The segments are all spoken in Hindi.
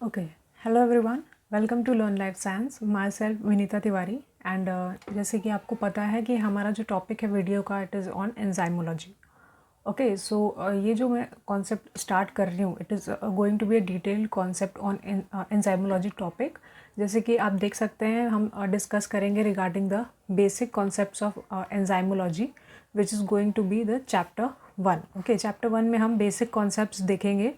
Okay, hello everyone, welcome to learn life science. Myself Vinita Tiwari and जैसे कि आपको पता है कि हमारा जो टॉपिक है वीडियो का it is on enzymology. Okay, so ये जो मैं कॉन्सेप्ट स्टार्ट कर रही हूँ it is going to be a detailed concept on enzymology topic. जैसे कि आप देख सकते हैं हम डिस्कस करेंगे regarding the basic concepts of enzymology which is going to be the chapter 1। Okay, chapter 1 में हम बेसिक कॉन्सेप्ट्स देखेंगे,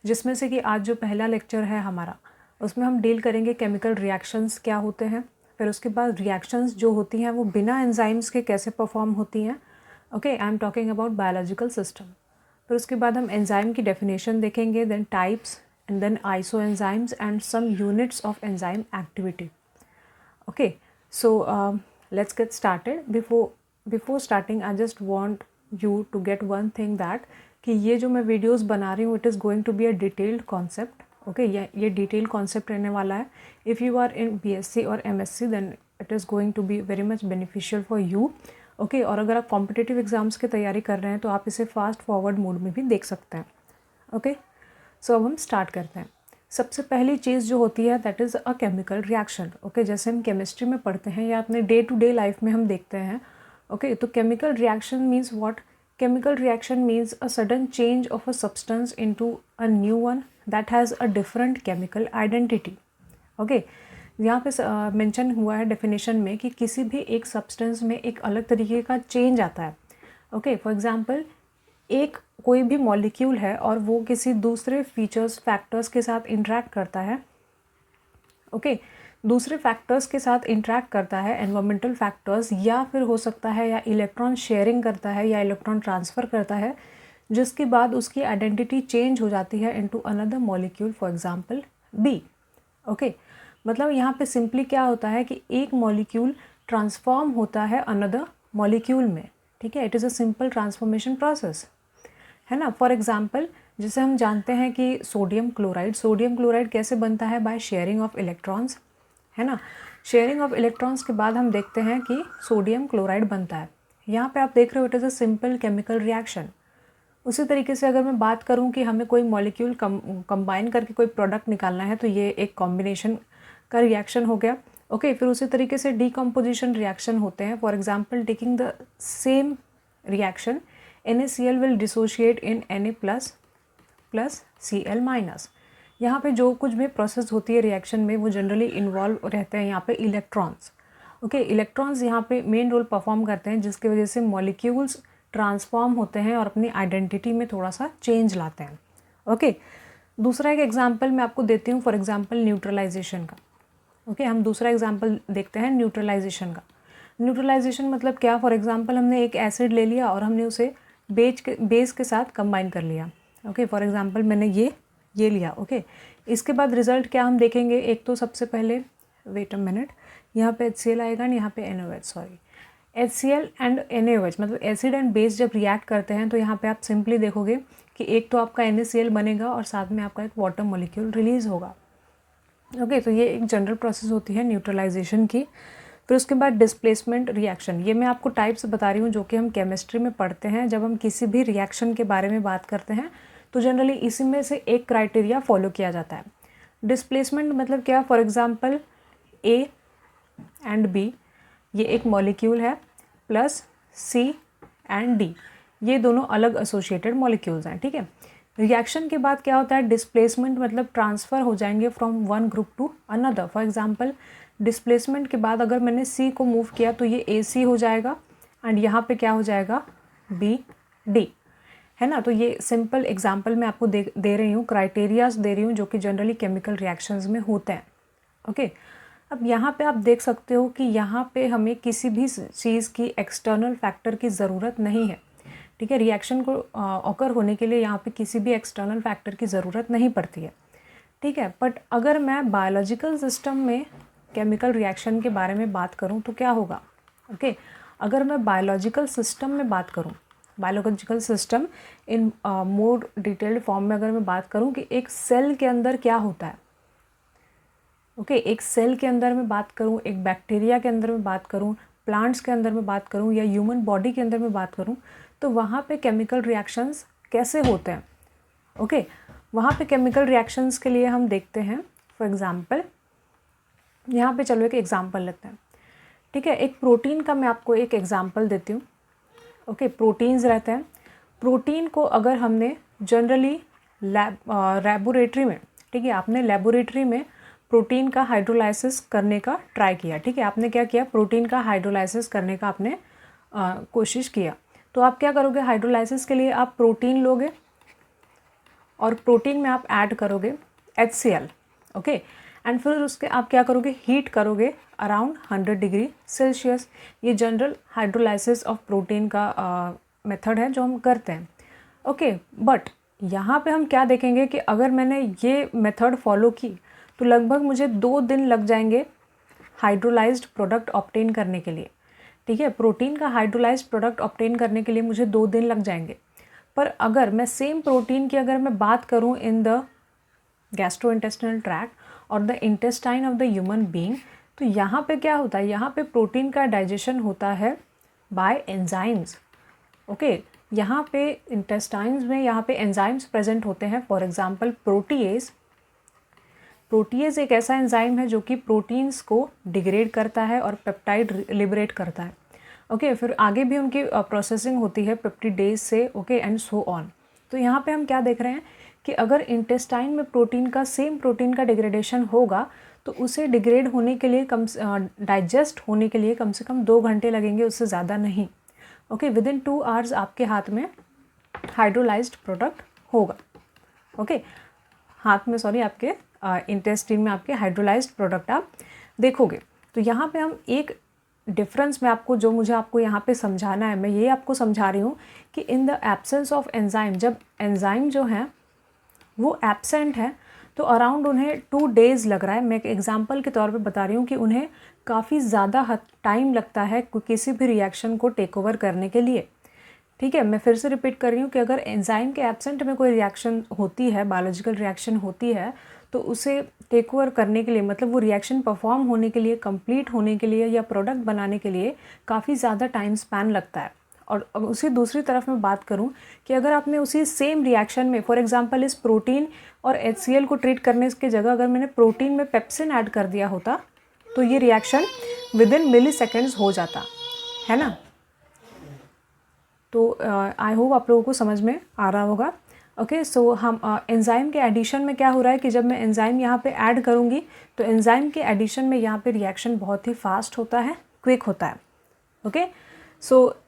जिसमें से कि आज जो पहला लेक्चर है हमारा उसमें हम डील करेंगे केमिकल रिएक्शंस क्या होते हैं, फिर उसके बाद रिएक्शंस जो होती हैं वो बिना एंजाइम्स के कैसे परफॉर्म होती हैं। Okay, I am talking about biological system. फिर उसके बाद हम एंजाइम की डेफिनेशन देखेंगे, then types and then isoenzymes and some units of enzyme activity. Okay, so let's get started. Before starting I just want you to get one thing that कि ये जो मैं वीडियोस बना रही हूँ it is going to be a detailed concept. Okay, ये डिटेल्ड कॉन्सेप्ट रहने वाला है। If you are in BSc और MSc then it is going to be very much beneficial for you. Okay, और अगर आप कॉम्पिटिटिव एग्जाम्स की तैयारी कर रहे हैं तो आप इसे फास्ट फॉरवर्ड मोड में भी देख सकते हैं। ओके, सो अब हम स्टार्ट करते हैं। सबसे पहली चीज़ जो होती है that is a chemical reaction. Okay, जैसे हम केमिस्ट्री में पढ़ते हैं या अपने डे टू डे लाइफ में हम देखते हैं। ओके, तो chemical reaction means what? Chemical reaction means a sudden change of a substance into a new one that has a different chemical identity. Okay, यहाँ पे मेंशन हुआ है डेफिनेशन में कि किसी भी एक सब्सटेंस में एक अलग तरीके का चेंज आता है। ओके, फॉर एग्जांपल एक कोई भी मॉलिक्यूल है और वो किसी दूसरे फीचर्स फैक्टर्स के साथ इंटरेक्ट करता है। ओके, दूसरे फैक्टर्स के साथ इंटरेक्ट करता है, एनवायरमेंटल फैक्टर्स, या फिर हो सकता है या इलेक्ट्रॉन शेयरिंग करता है या इलेक्ट्रॉन ट्रांसफ़र करता है, जिसके बाद उसकी आइडेंटिटी चेंज हो जाती है into another molecule, for example B. Okay, मतलब यहाँ पे सिंपली क्या होता है कि एक मॉलिक्यूल ट्रांसफॉर्म होता है अनदर मॉलिक्यूल में। ठीक है, it is a simple transformation process, है ना। फॉर एग्जाम्पल जैसे हम जानते हैं कि सोडियम क्लोराइड कैसे बनता है? बाय शेयरिंग ऑफ इलेक्ट्रॉन्स, है ना। शेयरिंग ऑफ इलेक्ट्रॉन्स के बाद हम देखते हैं कि सोडियम क्लोराइड बनता है। यहाँ पे आप देख रहे हो it is a simple chemical reaction. उसी तरीके से अगर मैं बात करूँ कि हमें कोई मॉलिक्यूल कंबाइन करके कोई प्रोडक्ट निकालना है तो ये एक कॉम्बिनेशन का रिएक्शन हो गया। ओके, फिर उसी तरीके से डीकम्पोजिशन रिएक्शन होते हैं। For example taking the same reaction NaCl will dissociate in Na plus Cl minus. यहाँ पे जो कुछ भी प्रोसेस होती है रिएक्शन में वो जनरली इन्वॉल्व रहते हैं यहाँ पे इलेक्ट्रॉन्स। ओके, इलेक्ट्रॉन्स यहाँ पे मेन रोल परफॉर्म करते हैं, जिसकी वजह से मॉलिक्यूल्स ट्रांसफॉर्म होते हैं और अपनी आइडेंटिटी में थोड़ा सा चेंज लाते हैं। ओके, दूसरा एक एग्जाम्पल मैं आपको देती हूँ, फॉर एग्जाम्पल न्यूट्रलाइजेशन का। ओके, हम दूसरा एग्जाम्पल देखते हैं न्यूट्रलाइजेशन का। न्यूट्रलाइजेशन मतलब क्या? फॉर एग्जाम्पल हमने एक एसिड ले लिया और हमने उसे बेस के साथ कंबाइन कर लिया। ओके, फॉर एग्जाम्पल मैंने ये लिया। ओके, इसके बाद रिजल्ट क्या हम देखेंगे? एक तो सबसे पहले वेट अ मिनट, यहाँ पे HCl आएगा नहीं, यहाँ पे NaOH, sorry, HCl and NaOH मतलब एसिड एंड बेस जब रिएक्ट करते हैं तो यहाँ पे आप सिंपली देखोगे कि एक तो आपका NaCl बनेगा और साथ में आपका एक वाटर मॉलिक्यूल रिलीज होगा। ओके, तो ये एक जनरल प्रोसेस होती है न्यूट्रलाइजेशन की। फिर उसके बाद डिस्प्लेसमेंट रिएक्शन, ये मैं आपको टाइप्स बता रही हूँ जो कि हम केमिस्ट्री में पढ़ते हैं। जब हम किसी भी रिएक्शन के बारे में बात करते हैं तो जनरली इसी में से एक क्राइटेरिया फॉलो किया जाता है। डिस्प्लेसमेंट मतलब क्या? For example A and B ये एक मॉलिक्यूल है, प्लस C एंड D ये दोनों अलग एसोसिएटेड मॉलिक्यूल्स हैं। ठीक है, रिएक्शन के बाद क्या होता है? डिस्प्लेसमेंट मतलब ट्रांसफ़र हो जाएंगे from one group to another. For example displacement के बाद अगर मैंने C को मूव किया तो ये AC हो जाएगा एंड यहाँ पे क्या हो जाएगा? BD, है ना। तो ये सिंपल एग्जांपल मैं आपको दे रही हूँ, क्राइटेरियाज दे रही हूँ जो कि जनरली केमिकल रिएक्शंस में होते हैं। ओके, अब यहाँ पे आप देख सकते हो कि यहाँ पे हमें किसी भी चीज़ की एक्सटर्नल फैक्टर की ज़रूरत नहीं है। ठीक है, रिएक्शन को ऑकर होने के लिए यहाँ पे किसी भी एक्सटर्नल फैक्टर की ज़रूरत नहीं पड़ती है। ठीक है, बट अगर मैं बायोलॉजिकल सिस्टम में केमिकल रिएक्शन के बारे में बात करूँ तो क्या होगा? ओके, अगर मैं बायोलॉजिकल सिस्टम में बात करूँ, biological system in more detailed form में अगर मैं बात करूँ कि एक सेल के अंदर क्या होता है। ओके, एक सेल के अंदर मैं बात करूँ, एक बैक्टीरिया के अंदर मैं बात करूँ, प्लांट्स के अंदर मैं बात करूँ या ह्यूमन बॉडी के अंदर मैं बात करूँ, तो वहाँ पे केमिकल रिएक्शंस कैसे होते हैं। ओके, वहाँ पे केमिकल रिएक्शंस के लिए हम देखते हैं फॉर एग्ज़ाम्पल यहाँ पे चलो एक एग्ज़ाम्पल लेते हैं, ठीक है। एक प्रोटीन का मैं आपको एक एग्ज़ाम्पल देती हूँ। ओके, प्रोटीन्स रहते हैं। प्रोटीन को अगर हमने जनरली लैबोरेटरी में, ठीक है, आपने लैबोरेटरी में प्रोटीन का हाइड्रोलाइसिस करने का ट्राई किया, ठीक है, आपने क्या किया, प्रोटीन का हाइड्रोलाइसिस करने का आपने कोशिश किया। तो आप क्या करोगे, हाइड्रोलाइसिस के लिए आप प्रोटीन लोगे और प्रोटीन में आप ऐड करोगे HCl, ओके, एंड फिर उसके आप क्या करोगे, हीट करोगे अराउंड 100 डिग्री सेल्सियस। ये जनरल हाइड्रोलाइसिस ऑफ प्रोटीन का मेथड है जो हम करते हैं, ओके। बट यहाँ पे हम क्या देखेंगे कि अगर मैंने ये मेथड फॉलो की तो लगभग मुझे 2 दिन लग जाएंगे हाइड्रोलाइज्ड प्रोडक्ट ऑब्टेन करने के लिए, ठीक है। प्रोटीन का हाइड्रोलाइज्ड प्रोडक्ट ऑब्टेन करने के लिए मुझे 2 दिन लग जाएंगे। पर अगर मैं सेम प्रोटीन की अगर मैं बात करूँ इन द गैस्ट्रोइंटेस्टिनल ट्रैक्ट और the intestine of the human being, तो यहाँ पे क्या होता है, यहाँ पे प्रोटीन का डाइजेशन होता है बाय एंजाइम्स, ओके। यहाँ पे इंटेस्टाइन्स में यहाँ पे एंजाइम्स प्रेजेंट होते हैं। For example protease. प्रोटीएज एक ऐसा एंजाइम है जो कि प्रोटीन्स को डिग्रेड करता है और पेप्टाइड लिबरेट करता है, ओके। फिर आगे भी उनकी प्रोसेसिंग होती है पेप्टिडेज से, ओके, एंड सो ऑन। तो यहाँ पे हम क्या देख रहे हैं कि अगर इंटेस्टाइन में प्रोटीन का सेम प्रोटीन का डिग्रेडेशन होगा तो उसे डिग्रेड होने के लिए डाइजेस्ट होने के लिए कम से कम 2 घंटे लगेंगे, उससे ज़्यादा नहीं, ओके। विदिन 2 आवर्स आपके हाथ में हाइड्रोलाइज्ड प्रोडक्ट होगा, ओके। हाथ में, सॉरी, आपके इंटेस्टाइन में आपके हाइड्रोलाइज्ड प्रोडक्ट आप देखोगे। तो यहाँ पे हम एक डिफरेंस में आपको, जो मुझे आपको यहाँ पे समझाना है, मैं ये आपको समझा रही हूँ कि in the absence of enzyme, जब एंजाइम जो है वो एब्सेंट है तो अराउंड उन्हें 2 डेज़ लग रहा है। मैं एक एग्जांपल के तौर पे बता रही हूँ कि उन्हें काफ़ी ज़्यादा टाइम लगता है किसी भी रिएक्शन को टेक ओवर करने के लिए, ठीक है। मैं फिर से रिपीट कर रही हूँ कि अगर एंजाइम के एब्सेंट में कोई रिएक्शन होती है, बायोलॉजिकल रिएक्शन होती है, तो उसे टेक ओवर करने के लिए, मतलब वो रिएक्शन परफॉर्म होने के लिए, कंप्लीट होने के लिए या प्रोडक्ट बनाने के लिए काफ़ी ज़्यादा टाइम स्पैन लगता है। और अब उसी दूसरी तरफ मैं बात करूं कि अगर आपने उसी सेम रिएक्शन में, फॉर एग्जांपल इस प्रोटीन और HCl को ट्रीट करने की जगह अगर मैंने प्रोटीन में पेप्सिन ऐड कर दिया होता तो ये रिएक्शन विदिन मिली सेकेंड्स हो जाता है ना। तो आई होप आप लोगों को समझ में आ रहा होगा, ओके। सो हम एंजाइम के एडिशन में क्या हो रहा है कि जब मैं एंजाइम यहाँ पे ऐड करूँगी तो एंजाइम के एडिशन में यहाँ पे रिएक्शन बहुत ही फास्ट होता है, क्विक होता है, ओके। सो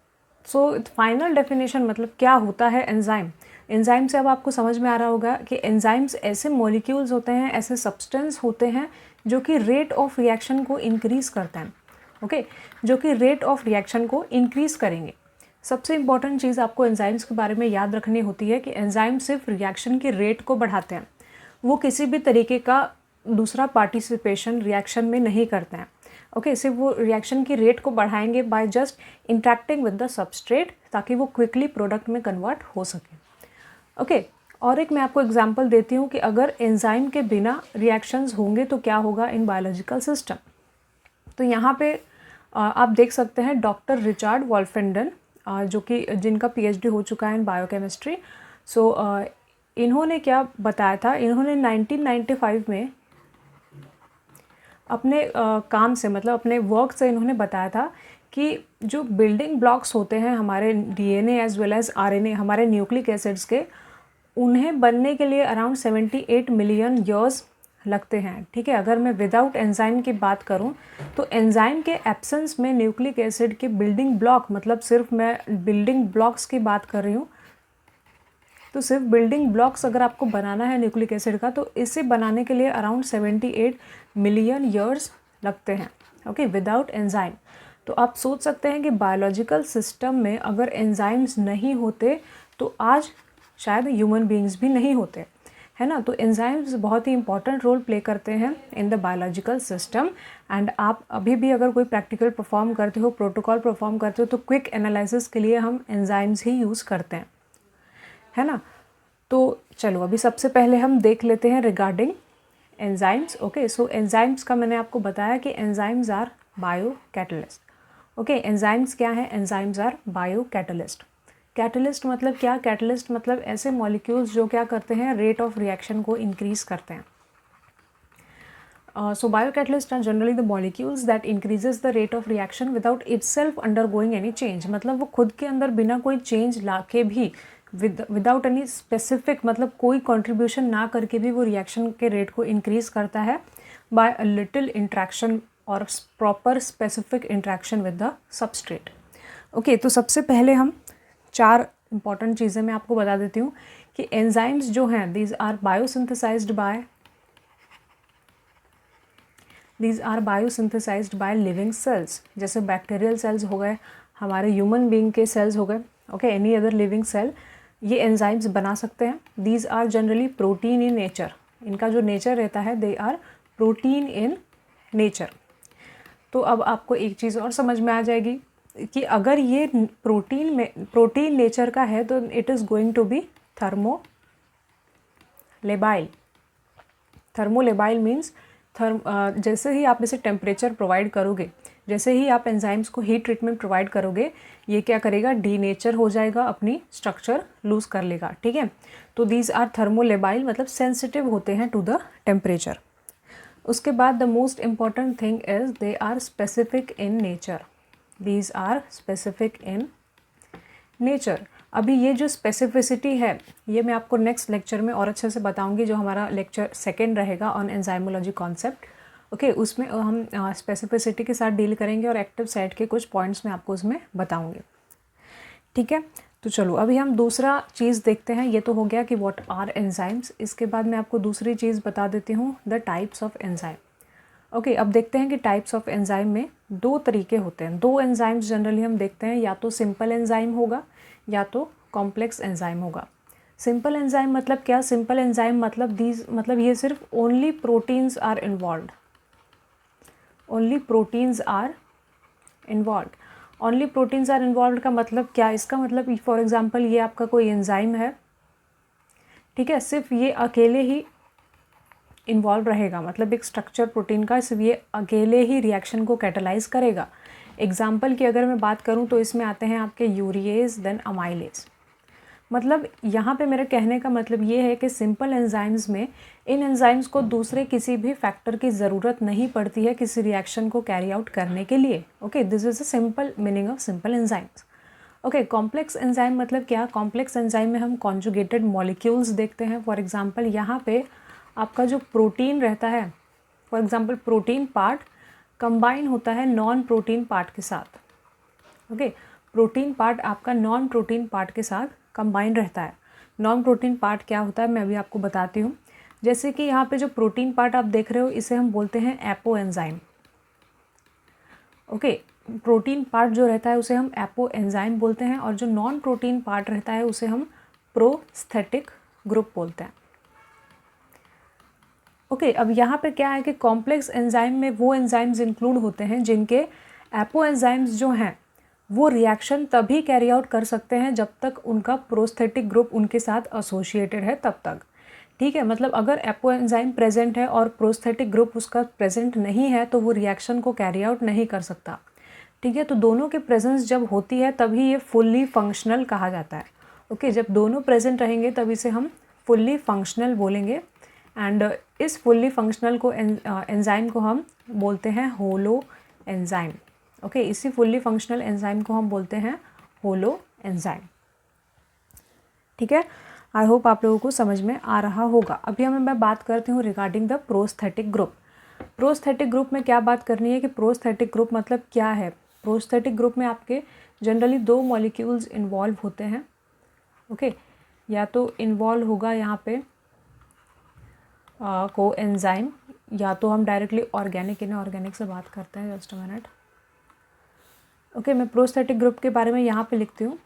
फाइनल डेफिनेशन मतलब क्या होता है एंजाइम। एंजाइम से अब आपको समझ में आ रहा होगा कि एंजाइम्स ऐसे मॉलिक्यूल्स होते हैं, ऐसे सब्सटेंस होते हैं जो कि रेट ऑफ रिएक्शन को इंक्रीज़ करते हैं, ओके, जो कि रेट ऑफ रिएक्शन को इंक्रीज़ करेंगे। सबसे इंपॉर्टेंट चीज़ आपको एंजाइम्स के बारे में याद रखनी होती है कि एंजाइम सिर्फ रिएक्शन के रेट को बढ़ाते हैं, वो किसी भी तरीके का दूसरा पार्टिसिपेशन रिएक्शन में नहीं करते हैं, ओके। सिर्फ वो रिएक्शन की रेट को बढ़ाएंगे by just interacting with the substrate, ताकि वो क्विकली प्रोडक्ट में कन्वर्ट हो सके, ओके। और एक मैं आपको एग्जांपल देती हूँ कि अगर एंजाइम के बिना रिएक्शंस होंगे तो क्या होगा इन बायोलॉजिकल सिस्टम। तो यहाँ पे आप देख सकते हैं डॉक्टर रिचर्ड वॉल्फेंडन, जो कि जिनका PhD हो चुका है इन बायोकेमिस्ट्री। सो इन्होंने क्या बताया था, इन्होंने 1995 में अपने काम से, मतलब अपने वर्क से इन्होंने बताया था कि जो बिल्डिंग ब्लॉक्स होते हैं हमारे DNA as well as RNA, हमारे न्यूक्लिक एसिड्स के, उन्हें बनने के लिए अराउंड 78 मिलियन ईयर्स लगते हैं, ठीक है। अगर मैं विदाउट एंजाइम की बात करूं तो एंजाइम के एब्सेंस में न्यूक्लिक एसिड के बिल्डिंग ब्लॉक, मतलब सिर्फ मैं बिल्डिंग ब्लॉक्स की बात कर रही हूँ, तो सिर्फ बिल्डिंग ब्लॉक्स अगर आपको बनाना है न्यूक्लिक एसिड का तो इसे बनाने के लिए अराउंड 78 मिलियन ईयर्स लगते हैं, ओके, विदाउट एंजाइम। तो आप सोच सकते हैं कि बायोलॉजिकल सिस्टम में अगर एंजाइम्स नहीं होते तो आज शायद ह्यूमन बीइंग्स भी नहीं होते, है ना। तो एंजाइम्स बहुत ही इंपॉर्टेंट रोल प्ले करते हैं in the biological system. And आप अभी भी अगर कोई प्रैक्टिकल परफॉर्म करते हो, प्रोटोकॉल परफॉर्म करते हो, तो क्विक एनालिसिस के लिए हम एंजाइम्स ही यूज़ करते हैं, है ना। तो चलो अभी सबसे पहले हम देख लेते हैं regarding enzymes, okay. So enzymes का मैंने आपको बताया कि enzymes are biocatalyst, okay. Enzymes क्या है, enzymes are biocatalyst. Catalyst मतलब क्या, कैटलिस्ट मतलब ऐसे मॉलिक्यूल्स जो क्या करते हैं, रेट ऑफ रिएक्शन को इंक्रीज़ करते हैं। So biocatalysts are generally the molecules that increases the rate of reaction without itself undergoing any change. मतलब वो खुद के अंदर बिना कोई चेंज ला के भी विदाउट एनी स्पेसिफिक मतलब कोई कंट्रीब्यूशन ना करके भी वो रिएक्शन के रेट को इंक्रीज करता है बाय अ लिटिल इंट्रैक्शन और proper specific interaction with the substrate. Okay, तो सबसे पहले हम 4 इंपॉर्टेंट चीज़ें मैं आपको बता देती हूँ कि एंजाइम्स जो हैं these are biosynthesized by living cells. जैसे बैक्टीरियल सेल्स हो गए, हमारे ह्यूमन बीइंग के सेल्स हो गए, okay, any other living cell, ये एंजाइम्स बना सकते हैं. These are generally protein in nature. इनका जो नेचर रहता है they are protein in nature. तो अब आपको एक चीज़ और समझ में आ जाएगी कि अगर ये प्रोटीन नेचर का है तो it is going to be thermolabile. Thermolabile means जैसे ही आप इसे टेम्परेचर प्रोवाइड करोगे, जैसे ही आप एंजाइम्स को हीट ट्रीटमेंट प्रोवाइड करोगे, ये क्या करेगा, डीनेचर हो जाएगा, अपनी स्ट्रक्चर लूज कर लेगा. ठीक है, तो दीज आर थर्मोलेबाइल मतलब सेंसिटिव होते हैं टू द टेम्परेचर. उसके बाद the most important thing is they are specific in nature. These are specific in nature. अभी ये जो स्पेसिफिसिटी है ये मैं आपको नेक्स्ट लेक्चर में और अच्छे से बताऊंगी, जो हमारा लेक्चर 2 रहेगा ऑन एंजाइमोलॉजी कॉन्सेप्ट. ओके, उसमें हम स्पेसिफिसिटी के साथ डील करेंगे और एक्टिव साइट के कुछ पॉइंट्स मैं आपको उसमें बताऊंगी. ठीक है, तो चलो अभी हम दूसरा चीज़ देखते हैं. ये तो हो गया कि व्हाट आर एंजाइम्स. इसके बाद मैं आपको दूसरी चीज़ बता देती हूँ, the types of enzyme. Okay, अब देखते हैं कि टाइप्स ऑफ एंजाइम में 2 तरीके होते हैं. 2 एंजाइम्स जनरली हम देखते हैं, या तो सिंपल एंजाइम होगा या तो कॉम्प्लेक्स एंजाइम होगा. सिंपल एंजाइम मतलब क्या? सिंपल एंजाइम मतलब ये सिर्फ only proteins are involve. Only proteins are involve. Only proteins are involve का मतलब क्या? इसका मतलब फॉर एग्जांपल ये आपका कोई एंजाइम है, ठीक है, सिर्फ ये अकेले ही इन्वॉल्व रहेगा, मतलब एक स्ट्रक्चर प्रोटीन का सिर्फ ये अकेले ही रिएक्शन को कैटेलाइज करेगा. एग्जाम्पल की अगर मैं बात करूँ तो इसमें आते हैं आपके यूरिएज देन अमाइलेज. मतलब यहाँ पे मेरे कहने का मतलब ये है कि सिंपल एंजाइम्स में इन एंजाइम्स को दूसरे किसी भी फैक्टर की ज़रूरत नहीं पड़ती है किसी रिएक्शन को कैरी आउट करने के लिए. Okay, this is a simple meaning of simple enzymes. Okay, complex enzyme मतलब क्या? कॉम्प्लेक्स एंजाइम में हम कॉन्जुगेटेड मॉलिक्यूल्स देखते हैं. फॉर एग्जांपल यहाँ पे आपका जो प्रोटीन रहता है, for example protein part combine होता है नॉन प्रोटीन पार्ट के साथ. ओके, प्रोटीन पार्ट आपका नॉन प्रोटीन पार्ट के साथ कंबाइन रहता है. नॉन प्रोटीन पार्ट क्या होता है मैं अभी आपको बताती हूँ. जैसे कि यहाँ पे जो प्रोटीन पार्ट आप देख रहे हो इसे हम बोलते हैं apo enzyme. Okay, protein part जो रहता है उसे हम एपो एंजाइम बोलते हैं, और जो नॉन प्रोटीन पार्ट रहता है उसे हम प्रोस्थेटिक ग्रुप बोलते हैं. ओके, अब यहाँ पे क्या है कि कॉम्प्लेक्स एंजाइम में वो एंजाइम्स इंक्लूड होते हैं जिनके एपो एंजाइम्स जो हैं वो रिएक्शन तभी कैरी आउट कर सकते हैं जब तक उनका प्रोस्थेटिक ग्रुप उनके साथ एसोसिएटेड है तब तक. ठीक है, मतलब अगर एपो एंजाइम प्रेजेंट है और प्रोस्थेटिक ग्रुप उसका प्रेजेंट नहीं है तो वो रिएक्शन को कैरी आउट नहीं कर सकता. ठीक है, तो दोनों के प्रेजेंस जब होती है तभी ये फुल्ली फंक्शनल कहा जाता है. ओके, जब दोनों प्रेजेंट रहेंगे तब इसे हम फुल्ली फंक्शनल बोलेंगे. एंड इस फुल्ली फंक्शनल को एंजाइम को हम बोलते हैं होलो एंजाइम. ओके, इसी फुल्ली फंक्शनल एंजाइम को हम बोलते हैं होलो एंजाइम. ठीक है, आई होप आप लोगों को समझ में आ रहा होगा. अभी मैं बात करती हूँ regarding the prosthetic group. Prosthetic group में क्या बात करनी है कि प्रोस्थेटिक ग्रुप मतलब क्या है. प्रोस्थेटिक ग्रुप में आपके जनरली 2 मॉलिक्यूल्स इन्वॉल्व होते हैं. ओके, या तो इन्वॉल्व होगा यहाँ पे को एंजाइम, या तो हम डायरेक्टली ऑर्गेनिक इनऑर्गेनिक से बात करते हैं. Just a minute. ओके, मैं प्रोस्थेटिक ग्रुप के बारे में यहाँ पे लिखती हूँ.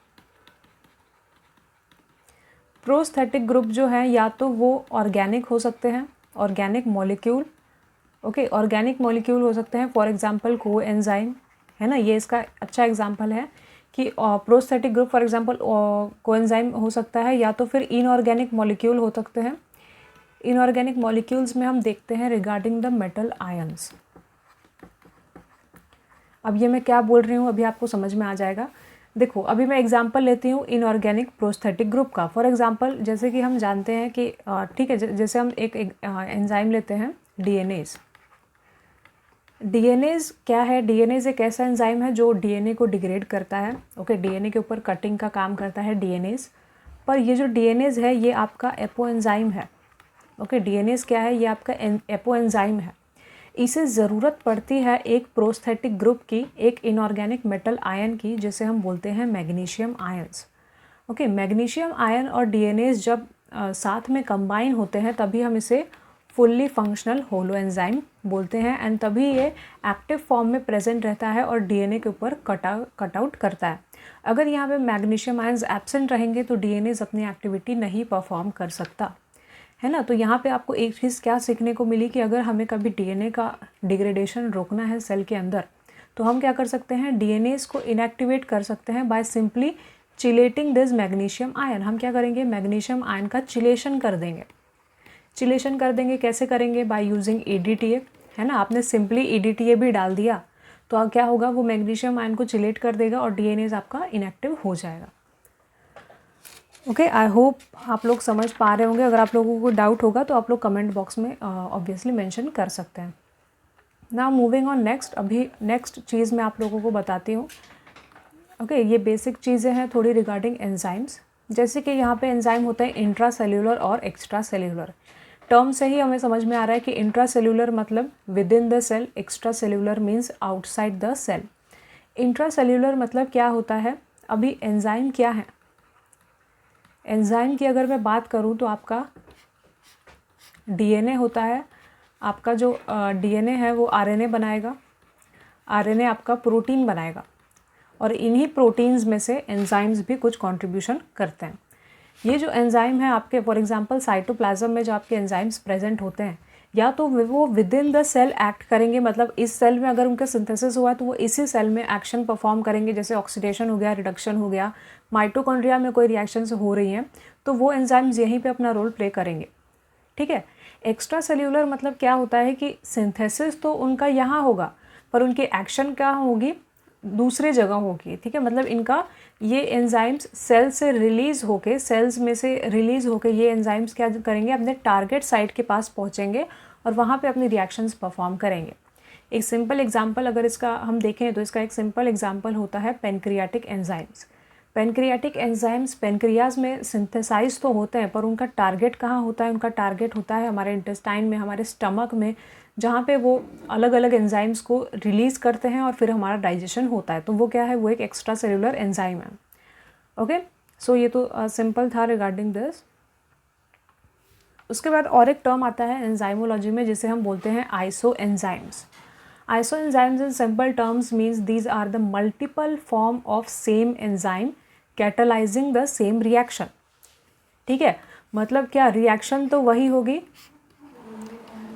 प्रोस्थेटिक ग्रुप जो है या तो वो ऑर्गेनिक हो सकते हैं, organic molecule. Okay, organic molecule हो सकते हैं, फॉर एग्जांपल को एंजाइम है ना, ये इसका अच्छा एग्जांपल है कि प्रोस्थेटिक ग्रुप फॉर एग्जांपल को एंजाइम हो सकता है, या तो फिर इनऑर्गेनिक मॉलिक्यूल हो सकते हैं. इनऑर्गेनिक मॉलिक्यूल्स में हम देखते हैं रिगार्डिंग द मेटल आयंस. अब ये मैं क्या बोल रही हूँ अभी आपको समझ में आ जाएगा. देखो, अभी मैं एग्जांपल लेती हूँ इनऑर्गेनिक प्रोस्थेटिक ग्रुप का. फॉर एग्जांपल जैसे कि हम जानते हैं कि ठीक है, जैसे हम एक एंजाइम लेते हैं डीएनएज. डीएनएज क्या है? डीएनएज एक ऐसा एंजाइम है जो डीएनए को डिग्रेड करता है। ओके, डीएनए के ऊपर कटिंग का काम करता है डीएनएज। पर ये जो डीएनएज है ये आपका एपो एंजाइम है। ओके, डीएनएज क्या है? ये आपका एपो एंजाइम है। इसे ज़रूरत पड़ती है एक प्रोस्थेटिक ग्रुप की, एक इनऑर्गेनिक मेटल आयन की, जिसे हम बोलते हैं magnesium ions. Okay, magnesium ion और डीएनएज जब साथ में कंबाइन होते हैं तभी हम इसे फुल्ली फंक्शनल होलो एंजाइम बोलते हैं, एंड तभी ये एक्टिव फॉर्म में प्रेजेंट रहता है और डीएनए के ऊपर कट आउट करता है। अगर यहाँ पे मैग्नीशियम आयंस एब्सेंट रहेंगे तो डीएनएज अपनी एक्टिविटी नहीं परफॉर्म कर सकता, है ना। तो यहाँ पे आपको एक चीज़ क्या सीखने को मिली कि अगर हमें कभी डीएनए का डिग्रेडेशन रोकना है सेल के अंदर, तो हम क्या कर सकते हैं? डीएनएज को इनएक्टिवेट कर सकते हैं by simply chelating this magnesium ion. हम क्या करेंगे? मैग्नीशियम आयन का चिलेशन कर देंगे। चिलेशन कर देंगे कैसे करेंगे? बाय यूजिंग ईडीटीए, है ना। आपने सिंपली ईडीटीए भी डाल दिया तो अब क्या होगा? वो मैग्नीशियम आयन को चिलेट कर देगा और डीएनएज आपका इनएक्टिव हो जाएगा। ओके, आई होप आप लोग समझ पा रहे होंगे। अगर आप लोगों को डाउट होगा तो आप लोग कमेंट बॉक्स में ऑब्वियसली मेंशन कर सकते हैं। Now moving on next. अभी नेक्स्ट चीज़ मैं आप लोगों को बताती हूँ। ओके, ये बेसिक चीज़ें हैं थोड़ी रिगार्डिंग एंजाइम्स। जैसे कि यहाँ पे एंजाइम होता है इंट्रा सेल्यूलर और एक्स्ट्रा सेल्यूलर। टर्म से ही हमें समझ में आ रहा है कि इंट्रा सेल्यूलर मतलब within the cell, extracellular means outside the cell. Intracellular मतलब क्या होता है? अभी एंजाइम क्या है? एंजाइम की अगर मैं बात करूँ तो आपका डीएनए होता है। आपका जो डीएनए है वो आरएनए बनाएगा, आरएनए आपका प्रोटीन बनाएगा, और इन्हीं प्रोटीन्स में से एंजाइम्स भी कुछ कंट्रीब्यूशन करते हैं। ये जो एंजाइम है आपके, फॉर एग्जांपल साइटोप्लाज्म में जो आपके एंजाइम्स प्रेजेंट होते हैं, या तो वो within the cell act करेंगे, मतलब इस सेल में अगर उनका सिंथेसिस हुआ तो वो इसी सेल में एक्शन परफॉर्म करेंगे, जैसे ऑक्सीडेशन हो गया, रिडक्शन हो गया, माइटोकॉन्ड्रिया में कोई रिएक्शंस हो रही हैं तो वो एंजाइम्स यहीं पे अपना रोल प्ले करेंगे, ठीक है। एक्स्ट्रा सेल्यूलर मतलब क्या होता है कि सिंथेसिस तो उनका यहाँ होगा पर उनकी एक्शन क्या होगी? दूसरी जगह होगी, ठीक है। मतलब इनका ये एंजाइम्स सेल से रिलीज़ होके, सेल्स में से रिलीज़ होके ये एंजाइम्स क्या करेंगे? अपने टारगेट साइट के पास पहुँचेंगे और वहाँ पे अपनी रिएक्शंस परफॉर्म करेंगे। एक सिंपल एग्जांपल अगर इसका हम देखें तो इसका एक सिंपल एग्जांपल होता है pancreatic enzymes. Pancreatic enzymes pancreas में सिंथेसाइज तो होते हैं पर उनका टारगेट कहाँ होता है? उनका टारगेट होता है हमारे इंटेस्टाइन में, हमारे स्टमक में, जहाँ पे वो अलग अलग एंजाइम्स को रिलीज़ करते हैं और फिर हमारा डाइजेशन होता है। तो वो क्या है? वो एक एक्स्ट्रा सेलुलर एंजाइम है। ओके, सो ये तो सिंपल था रिगार्डिंग दिस। उसके बाद और एक टर्म आता है एंजाइमोलॉजी में जिसे हम बोलते हैं isoenzymes. Isoenzymes in simple terms means these are the multiple form of same enzyme catalyzing the same reaction, ठीक है। मतलब क्या? रिएक्शन तो वही होगी,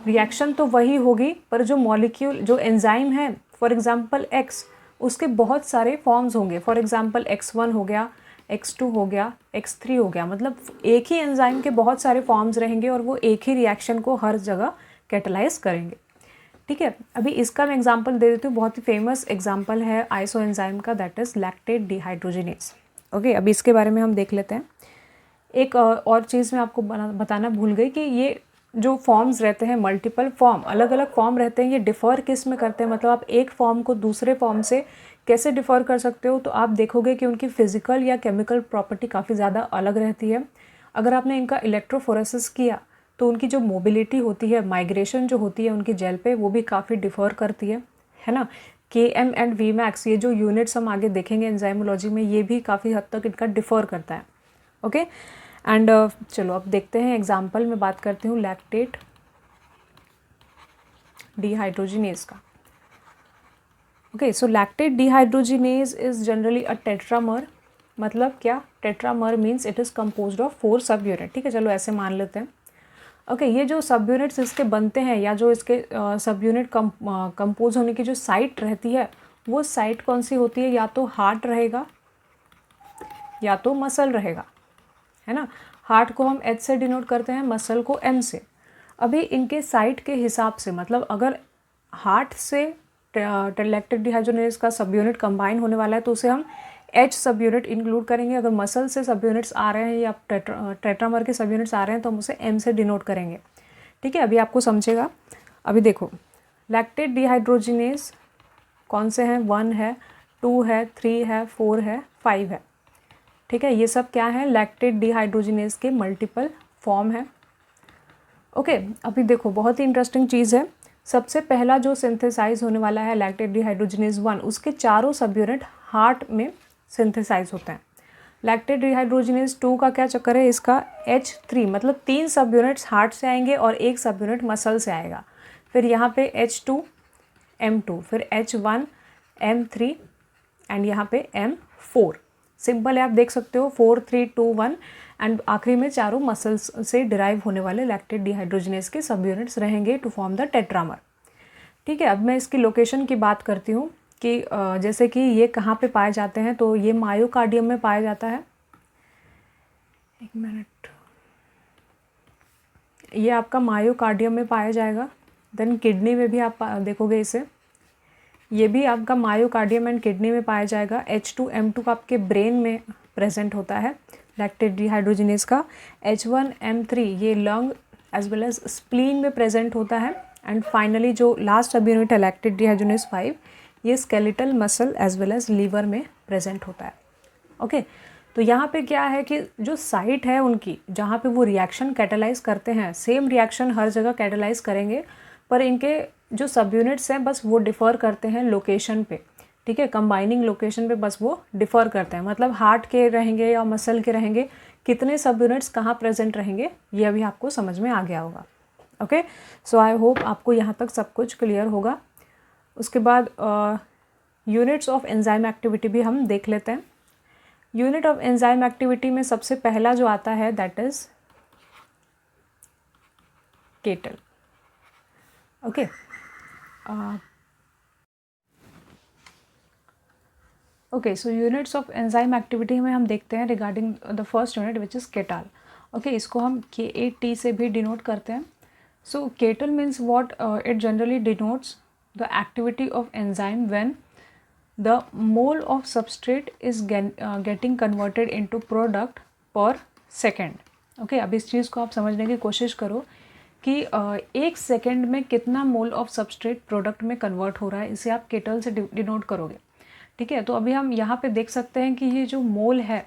रिएक्शन तो वही होगी पर जो मॉलिक्यूल, जो एंजाइम है, फॉर एग्जांपल एक्स, उसके बहुत सारे फॉर्म्स होंगे। फॉर एग्जांपल x1 हो गया, x2 हो गया, x3 हो गया, मतलब एक ही एंजाइम के बहुत सारे फॉर्म्स रहेंगे और वो एक ही रिएक्शन को हर जगह कैटलाइज करेंगे, ठीक है। अभी इसका मैं एग्जांपल दे देती हूँ। बहुत ही फेमस एग्जांपल है आइसो एंजाइम का, that is lactate dehydrogenase. Okay, अभी इसके बारे में हम देख लेते हैं। एक और चीज़ मैं आपको बताना भूल गई कि ये जो फॉर्म्स रहते हैं, मल्टीपल फॉर्म, अलग अलग फॉर्म रहते हैं, ये डिफ़र किस में करते हैं? मतलब आप एक फॉर्म को दूसरे फॉर्म से कैसे डिफ़र कर सकते हो? तो आप देखोगे कि उनकी फ़िज़िकल या केमिकल प्रॉपर्टी काफ़ी ज़्यादा अलग रहती है। अगर आपने इनका इलेक्ट्रोफोरेसिस किया तो उनकी जो मोबिलिटी होती है, माइग्रेशन जो होती है उनकी जेल पे, वो भी काफ़ी डिफ़र करती है ना। Km एंड Vmax, ये जो यूनिट्स हम आगे देखेंगे एंजाइमोलॉजी में, ये भी काफ़ी हद तक इनका डिफ़र करता है। ओके, एंड चलो अब देखते हैं एग्जाम्पल में बात करती हूँ लैक्टेट डिहाइड्रोजिनेज का। Okay, so lactate dehydrogenase is generally a tetramer. मतलब क्या? Tetramer means it is composed of 4 सब यूनिट, ठीक है। चलो ऐसे मान लेते हैं। ओके, ये जो सब यूनिट्स इसके बनते हैं या जो इसके सब यूनिट कंपोज होने की जो साइट रहती है, वो साइट कौन सी होती है? या तो हार्ट रहेगा या तो मसल रहेगा, है ना। हार्ट को हम H से डिनोट करते हैं, मसल को M से। अभी इनके साइट के हिसाब से, मतलब अगर हार्ट से लैक्टेट डिहाइड्रोजिनेज का सब यूनिट कंबाइन होने वाला है तो उसे हम H सब यूनिट इंक्लूड करेंगे। अगर मसल से सब यूनिट्स आ रहे हैं या टेट्रामर के सब यूनिट्स आ रहे हैं तो हम उसे M से डिनोट करेंगे, ठीक है। अभी आपको समझेगा। अभी देखो, लैक्टेट डिहाइड्रोजिनेज कौन से हैं? 1 है, 2 है, 3 है, 4 है, 5 है। ठीक है, ये सब क्या है? लैक्टेट डिहाइड्रोजिनेज के मल्टीपल फॉर्म है। ओके, अभी देखो बहुत ही इंटरेस्टिंग चीज़ है। सबसे पहला जो सिंथेसाइज होने वाला है लैक्टेट डिहाइड्रोजिनेज 1, उसके चारों सब यूनिट हार्ट में सिंथेसाइज होते हैं। लैक्टेट डिहाइड्रोजिनेज 2 का क्या चक्कर है? इसका H3 मतलब 3 सब यूनिट्स हार्ट से आएंगे और 1 सब यूनिट मसल से आएगा। फिर यहाँ पे H2 M2, फिर H1 M3 एंड यहाँ पे M4। सिंपल है, आप देख सकते हो 4 3 2 1 एंड आखिरी में चारों मसल्स से डिराइव होने वाले लैक्टेट डिहाइड्रोजिनेज के सब यूनिट्स रहेंगे टू फॉर्म द टेट्रामर। ठीक है, अब मैं इसकी लोकेशन की बात करती हूँ कि जैसे कि ये कहाँ पे पाए जाते हैं। तो ये मायोकार्डियम में पाया जाता है। एक मिनट, ये आपका मायोकार्डियम में पाया जाएगा। देन किडनी में भी आप देखोगे इसे, ये भी आपका मायोकार्डियम एंड किडनी में पाया जाएगा। H2 M2 का आपके ब्रेन में प्रेजेंट होता है लैक्टेट डिहाइड्रोजिनेज का। H1 M3 ये lung as well as spleen में प्रेजेंट होता है। एंड फाइनली जो लास्ट सब यूनिट है लैक्टेट डिहाइड्रोजिनेज 5, ये skeletal muscle as well as liver में प्रेजेंट होता है। ओके, तो यहाँ पे क्या है कि जो साइट है उनकी, जहाँ पे वो रिएक्शन कैटेलाइज करते हैं, सेम रिएक्शन हर जगह कैटेलाइज करेंगे, पर इनके जो सब यूनिट्स हैं बस वो डिफ़र करते हैं लोकेशन पे। ठीक है, कंबाइनिंग लोकेशन पे बस वो डिफ़र करते हैं। मतलब हार्ट के रहेंगे या मसल के रहेंगे, कितने सब यूनिट्स कहाँ प्रेजेंट रहेंगे ये अभी आपको समझ में आ गया होगा। ओके, सो आई होप आपको यहाँ तक सब कुछ क्लियर होगा। उसके बाद यूनिट्स ऑफ एंजाइम एक्टिविटी भी हम देख लेते हैं। यूनिट ऑफ एंजाइम एक्टिविटी में सबसे पहला जो आता है that is katal. Okay, okay, so units of enzyme activity में हम देखते हैं regarding the first unit which is katal. Okay, इसको हम KAT से भी डिनोट करते हैं। So katal means what? It generally denotes the activity of enzyme when the mole of substrate is getting converted into product per second. Okay, अब इस चीज़ को आप समझने की कोशिश करो कि एक सेकेंड में कितना मोल ऑफ सबस्ट्रेट प्रोडक्ट में कन्वर्ट हो रहा है, इसे आप केटल से डिनोट करोगे। ठीक है, तो अभी हम यहाँ पे देख सकते हैं कि ये जो मोल है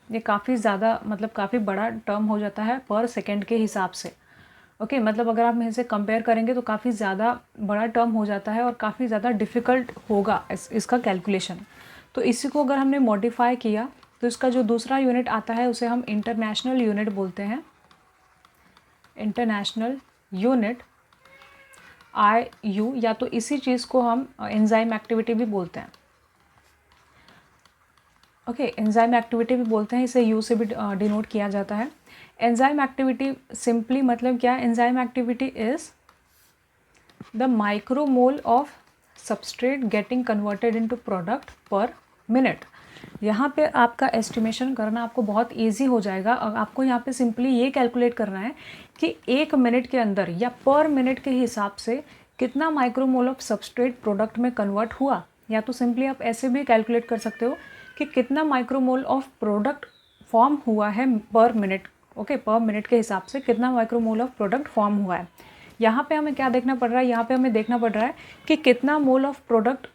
ये काफ़ी ज़्यादा मतलब काफ़ी बड़ा टर्म हो जाता है पर सेकेंड के हिसाब से। ओके, मतलब अगर आप इसे कंपेयर करेंगे तो काफ़ी ज़्यादा बड़ा टर्म हो जाता है और काफ़ी ज़्यादा डिफ़िकल्ट होगा इसका कैलकुलेशन। तो इसी को अगर हमने मॉडिफाई किया तो इसका जो दूसरा यूनिट आता है उसे हम इंटरनेशनल यूनिट बोलते हैं। इंटरनेशनल यूनिट IU, या तो इसी चीज़ को हम एंजाइम एक्टिविटी भी बोलते हैं। ओके, एंजाइम एक्टिविटी भी बोलते हैं, इसे U से भी डिनोट किया जाता है। एंजाइम एक्टिविटी सिंपली मतलब क्या? Enzyme activity is the micromole of substrate getting converted into product पर मिनट। यहाँ पे आपका एस्टिमेशन करना आपको बहुत इजी हो जाएगा। और आपको यहाँ पे सिंपली ये कैलकुलेट करना है कि 1 मिनट के अंदर या पर मिनट के हिसाब से कितना माइक्रोमोल ऑफ सबस्ट्रेट प्रोडक्ट में कन्वर्ट हुआ। या तो सिंपली आप ऐसे भी कैलकुलेट कर सकते हो कि कितना माइक्रोमोल ऑफ प्रोडक्ट फॉर्म हुआ है पर मिनट। ओके, पर मिनट के हिसाब से कितना माइक्रोमोल ऑफ प्रोडक्ट फॉर्म हुआ है। यहाँ पे हमें क्या देखना पड़ रहा है? यहाँ पे हमें देखना पड़ रहा है कि कितना मोल ऑफ प्रोडक्ट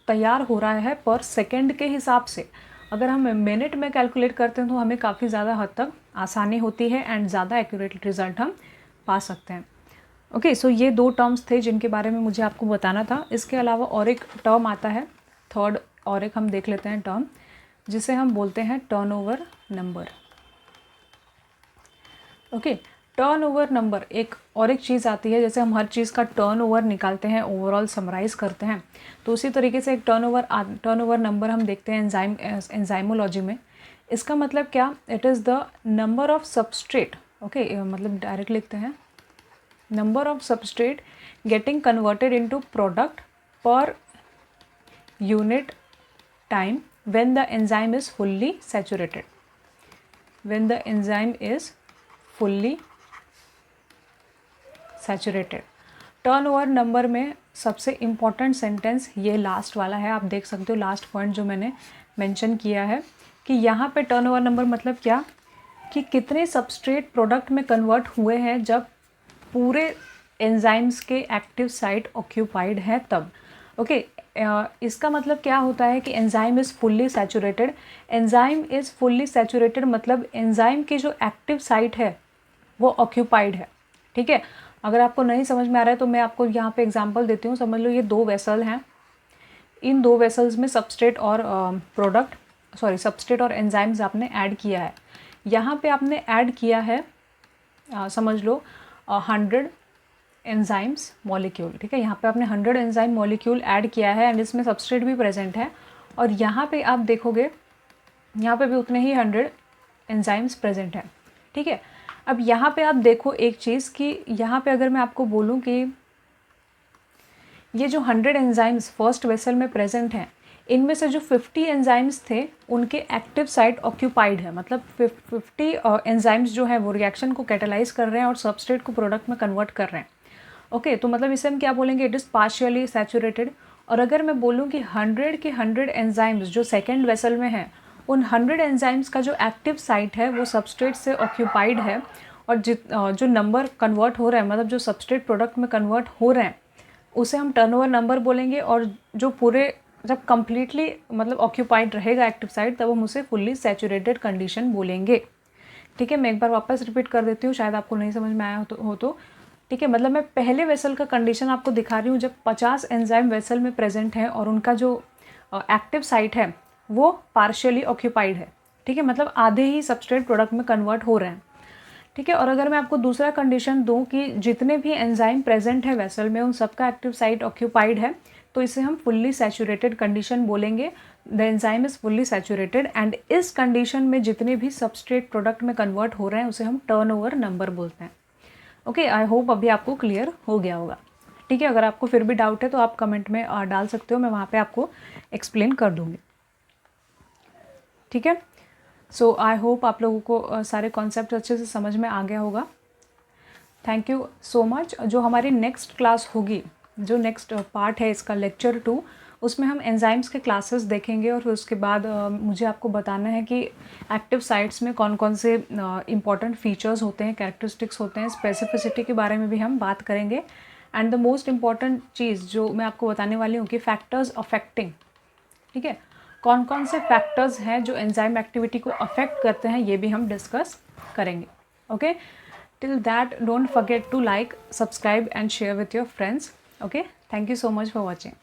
तैयार हो रहा है पर सेकेंड के हिसाब से। अगर हम मिनट में कैलकुलेट करते हैं तो हमें काफ़ी ज़्यादा हद तक आसानी होती है एंड ज़्यादा एक्यूरेट रिजल्ट हम पा सकते हैं। ओके, सो ये 2 टर्म्स थे जिनके बारे में मुझे आपको बताना था। इसके अलावा और एक टर्म आता है, थर्ड और एक हम देख लेते हैं टर्म, जिसे हम बोलते हैं turnover number. Okay, turnover number एक और एक चीज़ आती है। जैसे हम हर चीज़ का टर्नओवर निकालते हैं, ओवरऑल समराइज़ करते हैं, तो उसी तरीके से एक टर्नओवर नंबर हम देखते हैं एंजाइमोलॉजी में। इसका मतलब क्या? It is the number of substrate. Okay, मतलब डायरेक्ट लिखते हैं, number of substrate getting converted into product per unit time when the enzyme is fully saturated. When the enzyme is fully saturated. Turnover number में सबसे इम्पॉर्टेंट सेंटेंस ये लास्ट वाला है। आप देख सकते हो लास्ट पॉइंट जो मैंने मेंशन किया है कि यहाँ पे टर्नओवर नंबर मतलब क्या कि कितने सबस्ट्रेट प्रोडक्ट में कन्वर्ट हुए हैं जब पूरे एंजाइम्स के एक्टिव साइट ऑक्यूपाइड है तब। ओके, इसका मतलब क्या होता है कि enzyme is fully saturated. Enzyme is fully saturated मतलब एंजाइम की जो एक्टिव साइट है वो ऑक्यूपाइड है। ठीक है, अगर आपको नहीं समझ में आ रहा है तो मैं आपको यहाँ पे एग्जांपल देती हूँ। समझ लो ये 2 वेसल हैं, इन 2 वेसल्स में सबस्ट्रेट और सबस्ट्रेट और एंजाइम्स आपने ऐड किया है। यहाँ पे आपने ऐड किया है समझ लो 100 एंजाइम्स मॉलिक्यूल। ठीक है, यहाँ पे आपने 100 एंजाइम मॉलिक्यूल ऐड किया है एंड इसमें सबस्ट्रेट भी प्रेजेंट है। और यहाँ पे आप देखोगे यहाँ पे भी उतने ही 100 एंजाइम्स प्रेजेंट हैं। ठीक है, अब यहाँ पे आप देखो एक चीज़ कि यहाँ पे अगर मैं आपको बोलूँ कि ये जो 100 एंजाइम्स फर्स्ट वेसल में प्रेजेंट हैं, इनमें से जो 50 एंजाइम्स थे उनके एक्टिव साइट ऑक्यूपाइड है। मतलब 50 एंजाइम्स जो है वो रिएक्शन को कैटेलाइज कर रहे हैं और सबस्ट्रेट को प्रोडक्ट में कन्वर्ट कर रहे हैं। ओके, तो मतलब इसे हम क्या बोलेंगे, इट इज़ पार्शियली सैचुरेटेड। और अगर मैं बोलूँ कि 100 के 100 एंजाइम्स जो सेकेंड वेसल में हैं, उन 100 एंजाइम्स का जो एक्टिव साइट है वो सबस्ट्रेट से ऑक्यूपाइड है और जो नंबर कन्वर्ट हो रहा है, मतलब जो सबस्ट्रेट प्रोडक्ट में कन्वर्ट हो रहे हैं, उसे हम टर्नओवर नंबर बोलेंगे। और जो पूरे जब कम्प्लीटली मतलब ऑक्यूपाइड रहेगा एक्टिव साइट, तब हम उसे फुल्ली सैचुरेटेड कंडीशन बोलेंगे। ठीक है, मैं एक बार वापस रिपीट कर देती हूँ, शायद आपको नहीं समझ में आया हो तो। ठीक है, मतलब मैं पहले वेसल का कंडीशन आपको दिखा रही हूँ जब 50 एंजाइम वेसल में प्रेजेंट है और उनका जो एक्टिव साइट है वो पार्शियली ऑक्यूपाइड है। ठीक है, मतलब आधे ही सबस्ट्रेट प्रोडक्ट में कन्वर्ट हो रहे हैं। ठीक है, और अगर मैं आपको दूसरा कंडीशन दूं कि जितने भी एंजाइम प्रेजेंट है वेसल में उन सबका एक्टिव साइट ऑक्यूपाइड है, तो इसे हम फुल्ली सैचुरेटेड कंडीशन बोलेंगे। The enzyme is fully saturated and इस कंडीशन में जितने भी सबस्ट्रेट प्रोडक्ट में कन्वर्ट हो रहे हैं उसे हम टर्नओवर नंबर बोलते हैं। ओके, आई होप अभी आपको क्लियर हो गया होगा। ठीक है, अगर आपको फिर भी डाउट है तो आप कमेंट में डाल सकते हो, मैं वहाँ पे आपको एक्सप्लेन कर दूँगी। ठीक है, सो आई होप आप लोगों को सारे कॉन्सेप्ट अच्छे से समझ में आ गया होगा। Thank you so much. जो हमारी नेक्स्ट क्लास होगी, जो नेक्स्ट पार्ट है इसका लेक्चर 2, उसमें हम एंजाइम्स के क्लासेस देखेंगे और फिर उसके बाद मुझे आपको बताना है कि एक्टिव साइट्स में कौन कौन से इंपॉर्टेंट फीचर्स होते हैं, कैरेक्टरिस्टिक्स होते हैं, स्पेसिफिसिटी के बारे में भी हम बात करेंगे। एंड द मोस्ट इम्पॉर्टेंट चीज़ जो मैं आपको बताने वाली हूँ कि फैक्टर्स अफेक्टिंग, ठीक है, कौन कौन से फैक्टर्स हैं जो एंजाइम एक्टिविटी को अफेक्ट करते हैं, ये भी हम डिस्कस करेंगे। Okay, till that don't forget to like, subscribe and share with your friends. Okay, thank you so much for watching.